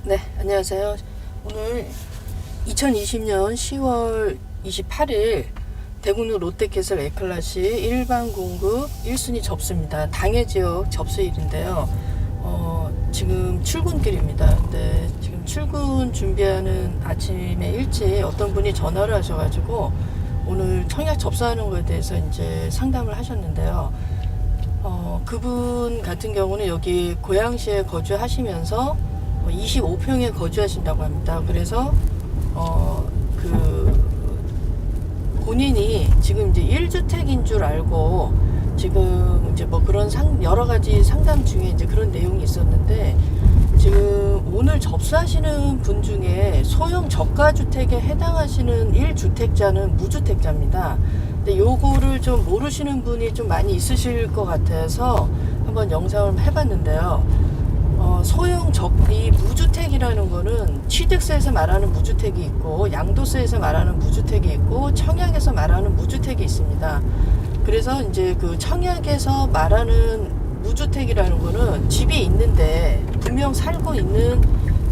네, 안녕하세요. 오늘 2020년 10월 28일 대구로 롯데캐슬 A클래스 일반 공급 1순위 접수입니다. 당해 지역 접수일인데요. 지금 출근길입니다. 근데 지금 출근 준비하는 아침에 일찍 어떤 분이 전화를 하셔가지고 오늘 청약 접수하는 것에 대해서 이제 상담을 하셨는데요. 그분 같은 경우는 여기 고양시에 거주하시면서 25평에 거주하신다고 합니다. 그래서 본인이 지금 이제 1주택인 줄 알고 지금 이제 뭐 그런 여러 가지 상담 중에 이제 그런 내용이 있었는데, 지금 오늘 접수하시는 분 중에 소형 저가주택에 해당하시는 1주택자는 무주택자입니다. 근데 요거를 좀 모르시는 분이 좀 많이 있으실 것 같아서 한번 영상을 해봤는데요. 이 무주택이라는 거는 취득세에서 말하는 무주택이 있고, 양도세에서 말하는 무주택이 있고, 청약에서 말하는 무주택이 있습니다. 그래서 이제 그 청약에서 말하는 무주택이라는 거는 집이 있는데, 분명 살고 있는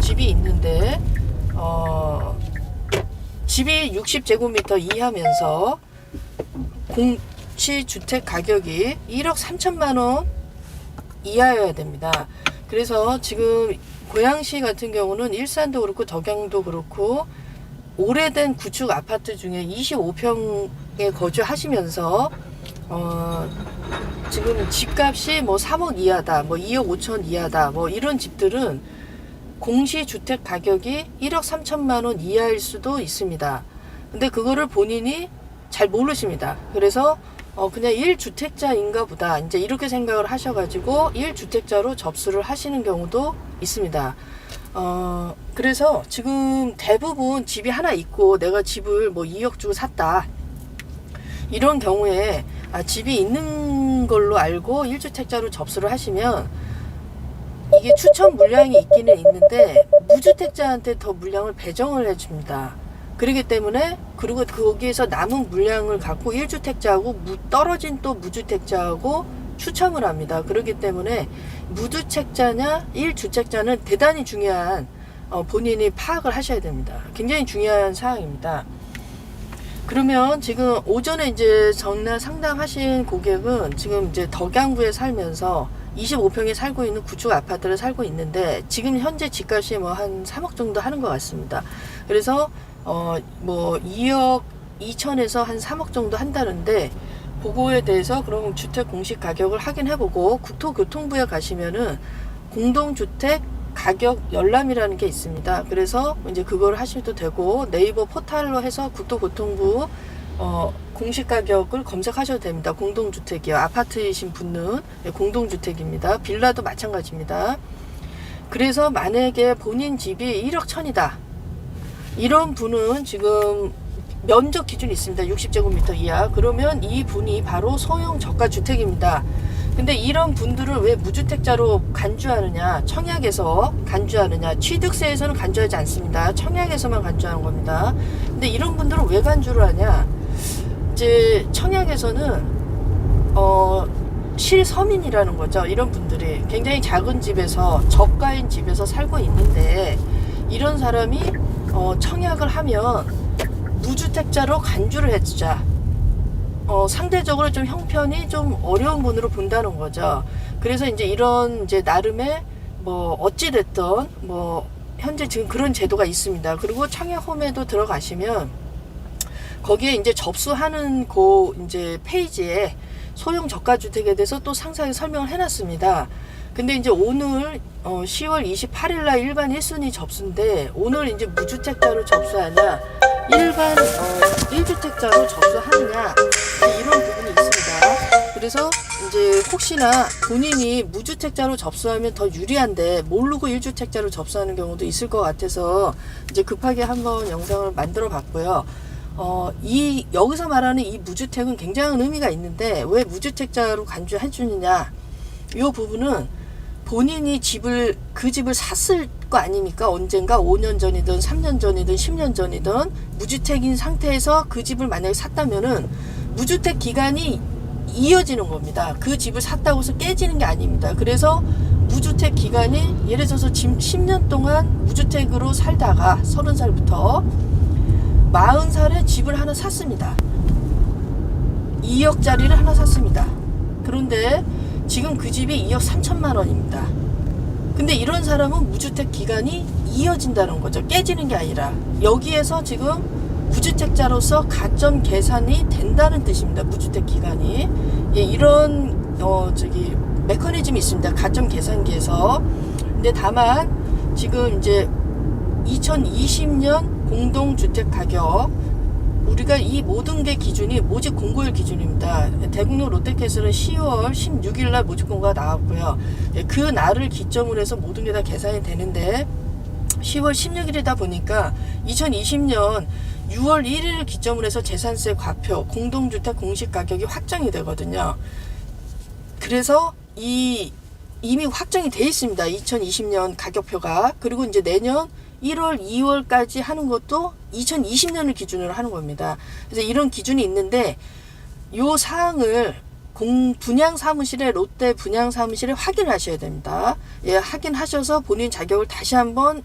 집이 있는데, 집이 60제곱미터 이하면서 공시주택 가격이 1억 3천만 원 이하여야 됩니다. 그래서 지금 고양시 같은 경우는 일산도 그렇고 덕양도 그렇고 오래된 구축 아파트 중에 25평에 거주하시면서 지금 집값이 뭐 3억 이하다, 뭐 2억 5천 이하다, 뭐 이런 집들은 공시주택 가격이 1억 3천만 원 이하일 수도 있습니다. 근데 그거를 본인이 잘 모르십니다. 그래서 그냥 1주택자인가 보다 이제 이렇게 생각을 하셔가지고 1주택자로 접수를 하시는 경우도 있습니다. 그래서 지금 대부분 집이 하나 있고 내가 집을 뭐 2억 주고 샀다, 이런 경우에 집이 있는 걸로 알고 1주택자로 접수를 하시면 이게 추천 물량이 있기는 있는데 무주택자한테 더 물량을 배정을 해줍니다. 그렇기 때문에, 그리고 거기에서 남은 물량을 갖고 1주택자하고 떨어진 또 무주택자하고 추첨을 합니다. 그렇기 때문에 무주택자냐 1주택자는 대단히 중요한, 본인이 파악을 하셔야 됩니다. 굉장히 중요한 사항입니다. 그러면 지금 오전에 이제 전날 상담하신 고객은 지금 이제 덕양구에 살면서 25평에 살고 있는 구축 아파트를 살고 있는데, 지금 현재 집값이 뭐 한 3억 정도 하는 것 같습니다. 그래서 뭐 2억 2천에서 한 3억 정도 한다는데, 그거에 대해서 그럼 주택 공시 가격을 확인해보고 국토교통부에 가시면은 공동주택 가격 열람이라는 게 있습니다. 그래서 이제 그걸 하셔도 되고, 네이버 포탈로 해서 국토교통부 공시 가격을 검색하셔도 됩니다. 공동주택이요. 아파트이신 분은 공동주택입니다. 빌라도 마찬가지입니다. 그래서 만약에 본인 집이 1억 1천이다, 이런 분은 지금 면적 기준이 있습니다. 60제곱미터 이하. 그러면 이 분이 바로 소형 저가주택입니다. 근데 이런 분들을 왜 무주택자로 간주하느냐, 청약에서 간주하느냐, 취득세에서는 간주하지 않습니다. 청약에서만 간주하는 겁니다. 근데 이런 분들은 왜 간주를 하냐, 이제 청약에서는 실서민이라는 거죠. 이런 분들이 굉장히 작은 집에서, 저가인 집에서 살고 있는데, 이런 사람이 청약을 하면 무주택자로 간주를 해주자, 상대적으로 좀 형편이 좀 어려운 분으로 본다는 거죠. 그래서 이제 이런 이제 나름의 뭐 어찌됐든 뭐 현재 지금 그런 제도가 있습니다. 그리고 청약홈에도 들어가시면 거기에 이제 접수하는 이제 페이지에 소형 저가주택에 대해서 또 상세하게 설명을 해놨습니다. 근데 이제 오늘 10월 28일 날 일반 1순위 접수인데, 오늘 이제 무주택자로 접수하냐, 일반 1주택자로 접수하느냐, 이런 부분이 있습니다. 그래서 이제 혹시나 본인이 무주택자로 접수하면 더 유리한데 모르고 1주택자로 접수하는 경우도 있을 것 같아서 이제 급하게 한번 영상을 만들어 봤고요. 여기서 말하는 이 무주택은 굉장한 의미가 있는데, 왜 무주택자로 간주해 주느냐, 이 부분은 본인이 그 집을 샀을 거 아닙니까? 언젠가 5년 전이든 3년 전이든 10년 전이든 무주택인 상태에서 그 집을 만약에 샀다면은 무주택 기간이 이어지는 겁니다. 그 집을 샀다고 해서 깨지는 게 아닙니다. 그래서 무주택 기간이 예를 들어서 지금 10년 동안 무주택으로 살다가 30살부터 40살에 집을 하나 샀습니다. 2억짜리를 하나 샀습니다. 그런데 지금 그 집이 2억 3천만 원입니다. 근데 이런 사람은 무주택 기간이 이어진다는 거죠. 깨지는 게 아니라. 여기에서 지금 무주택자로서 가점 계산이 된다는 뜻입니다. 무주택 기간이. 예, 이런 메커니즘이 있습니다. 가점 계산기에서. 근데 다만 지금 이제 2020년 공동주택 가격, 우리가 이 모든 게 기준이 모집 공고일 기준입니다. 대국역 롯데캐슬은 10월 16일 날 모집 공고가 나왔고요. 그 날을 기점으로 해서 모든 게 다 계산이 되는데 10월 16일이다 보니까 2020년 6월 1일을 기점으로 해서 재산세 과표, 공동주택 공시가격이 확정이 되거든요. 그래서 이미 확정이 돼 있습니다. 2020년 가격표가. 그리고 이제 내년 1월, 2월까지 하는 것도 2020년을 기준으로 하는 겁니다. 그래서 이런 기준이 있는데 요 사항을 분양 사무실에, 롯데 분양 사무실에 확인하셔야 됩니다. 예, 확인하셔서 본인 자격을 다시 한번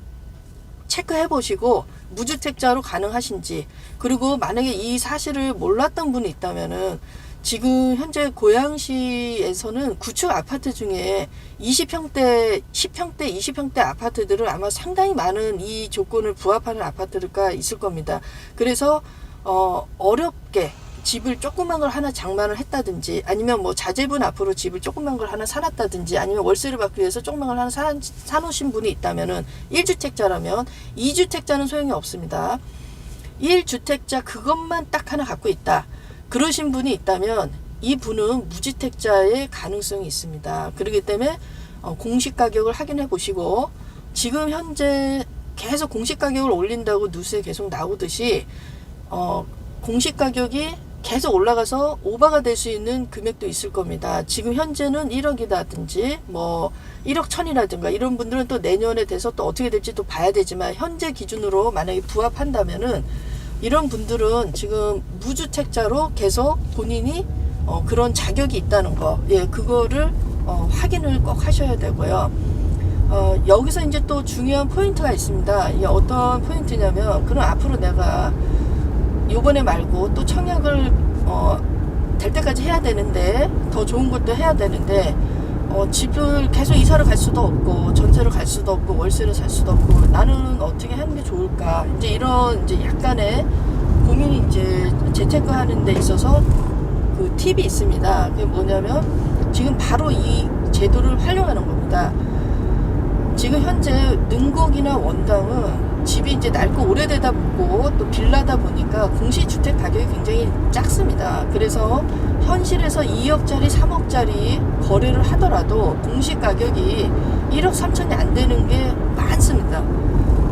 체크해 보시고 무주택자로 가능하신지, 그리고 만약에 이 사실을 몰랐던 분이 있다면은 지금 현재 고양시에서는 구축 아파트 중에 20평대, 10평대, 20평대 아파트들은 아마 상당히 많은 이 조건을 부합하는 아파트가 있을 겁니다. 그래서 어렵게 집을 조그만 걸 하나 장만을 했다든지, 아니면 뭐 자제분 앞으로 집을 조그만 걸 하나 사놨다든지, 아니면 월세를 받기 위해서 조그만 걸 하나 사놓으신 분이 있다면은 1주택자라면, 2주택자는 소용이 없습니다. 1주택자 그것만 딱 하나 갖고 있다, 그러신 분이 있다면 이 분은 무주택자의 가능성이 있습니다. 그렇기 때문에 공시가격을 확인해 보시고, 지금 현재 계속 공시가격을 올린다고 뉴스에 계속 나오듯이 공시가격이 계속 올라가서 오버가 될 수 있는 금액도 있을 겁니다. 지금 현재는 1억이라든지 뭐 1억 1000이라든가 이런 분들은 또 내년에 돼서 또 어떻게 될지 또 봐야 되지만, 현재 기준으로 만약에 부합한다면은 이런 분들은 지금 무주택자로 계속 본인이 그런 자격이 있다는 거, 예, 그거를 확인을 꼭 하셔야 되고요. 여기서 이제 또 중요한 포인트가 있습니다. 이게 어떤 포인트냐면, 그럼 앞으로 내가 요번에 말고 또 청약을 될 때까지 해야 되는데, 더 좋은 것도 해야 되는데, 집을 계속 이사를 갈 수도 없고, 전세를 갈 수도 없고, 월세를 살 수도 없고, 나는 어떻게 하는 게 좋을까? 이제 이런 이제 약간의 고민이 이제 재테크하는 데 있어서 그 팁이 있습니다. 그게 뭐냐면, 지금 바로 이 제도를 활용하는 겁니다. 지금 현재 능곡이나 원당은 집이 이제 낡고 오래되다 보고 또 빌라다 보니까 공시주택 가격이 굉장히 작습니다. 그래서 현실에서 2억짜리, 3억짜리 거래를 하더라도 공시가격이 1억 3천이 안 되는 게 많습니다.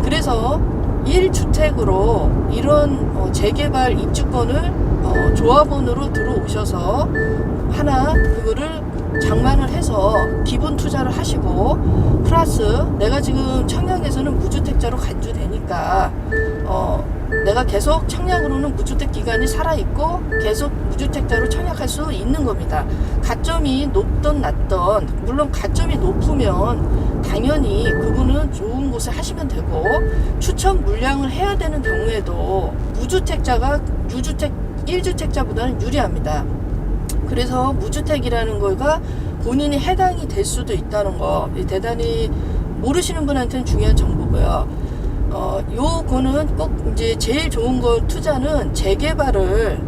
그래서 1주택으로 이런 재개발 입주권을 조합원으로 들어오셔서 하나 그거를 장만을 해서 기본 투자를 하시고, 플러스 내가 지금 청약에서는 무주택자로 간주되니까 내가 계속 청약으로는 무주택 기간이 살아있고 계속 무주택자로 청약할 수 있는 겁니다. 가점이 높던 낮던, 물론 가점이 높으면 당연히 그분은 좋은 곳에 하시면 되고, 추천 물량을 해야 되는 경우에도 무주택자가 1주택자보다는 유리합니다. 그래서 무주택이라는 거가 본인이 해당이 될 수도 있다는 거, 대단히 모르시는 분한테는 중요한 정보고요. 요거는 꼭 이제 제일 좋은 거, 투자는 재개발을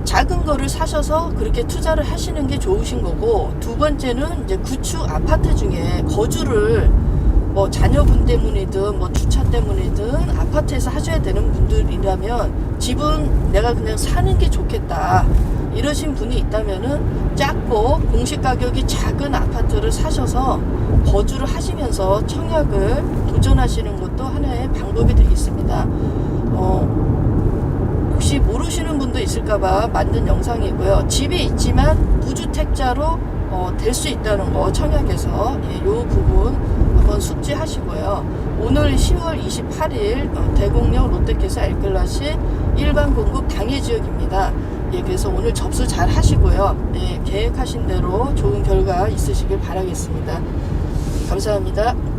작은 거를 사셔서 그렇게 투자를 하시는 게 좋으신 거고, 두 번째는 이제 구축 아파트 중에 거주를 뭐 자녀분 때문이든 뭐 주차 때문이든 아파트에서 하셔야 되는 분들이라면, 집은 내가 그냥 사는 게 좋겠다 이러신 분이 있다면은 작고 공시가격이 작은 아파트를 사셔서 거주를 하시면서 청약을 도전하시는 것도 하나의 방법이 되겠습니다. 혹시 모르시는 분도 있을까봐 만든 영상이고요. 집이 있지만 무주택자로 될 수 있다는 거, 청약에서 이 부분 한번 숙지하시고요. 오늘 10월 28일 대곡역 롯데캐슬 엘클라시 일반 공급 당해 지역입니다. 그래서 오늘 접수 잘 하시고요. 계획하신 대로 좋은 결과 있으시길 바라겠습니다. 감사합니다.